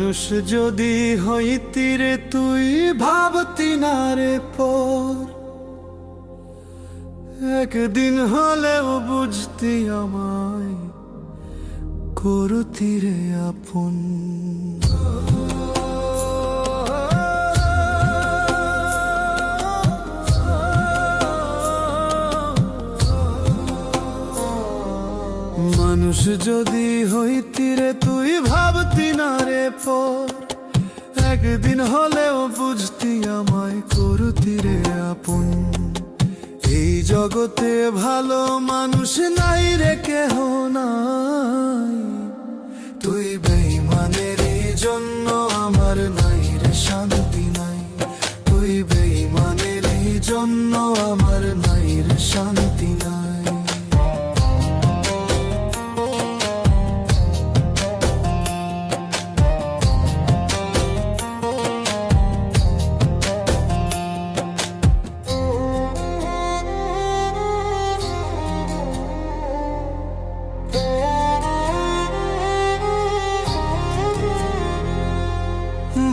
মানুষ যদি হইতি রে তুই ভাবতি না রে পর, একদিন হলেও বুঝতি আমায় করতি রে আপন। মানুষ যদি হইতি রে তুই ভাবতি না রে পর, একদিন হলেও বুঝতি আমায় করতি রে আপন। এই জগতে ভালো মানুষ নাই রে কেহ নাই, তুই বেঈমানের জন্য আমার নাই রে শান্তি নাই, তুই বেঈমানের জন্য আমার নাই রে শান্তি নাই।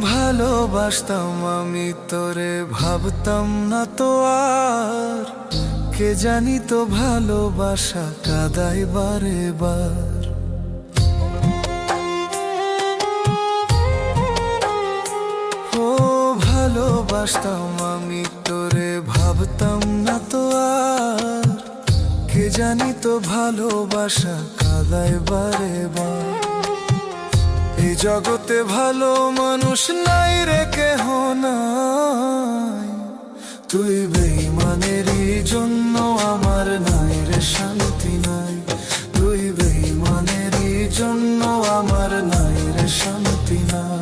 ভালোবাসতাম আমি তোরে, ভাবতাম না তো আর, কে জানি তো ভালোবাসা কাঁদায় বারে বার। ও ভালোবাসতাম আমি তোরে, ভাবতাম না তো আর, কে জানি তো ভালোবাসা কাঁদায় বারে বার। এই জগতে ভালো মানুষ নাই রে কেহ নাই, তুই বেঈমানের জন্য আমার নাই রে শান্তি নাই, তুই বেঈমানের জন্য আমার নাই রে শান্তি নাই।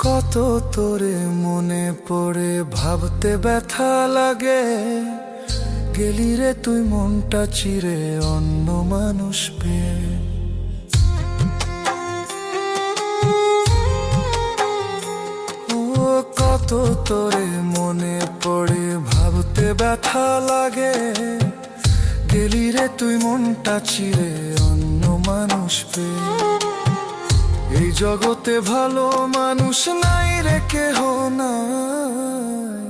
কত তোরে মনে পড়ে ভাবতে ব্যথা লাগে, গেলি রে তুই মনটা চিরে অন্য মানুষ পেয়ে। ও কত তোরে মনে পড়ে ভাবতে ব্যথা লাগে, গেলি রে তুই মনটা চিরে অন্য মানুষ পেয়ে। এই জগতে ভালো মানুষ নাই রে কেহ নাই,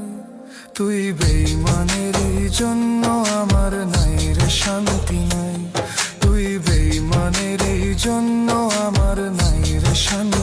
তুই বেঈমানের জন্য আমার নাই রে শান্তি নাই, তুই বেঈমানের জন্য আমার নাই রে শান্তি।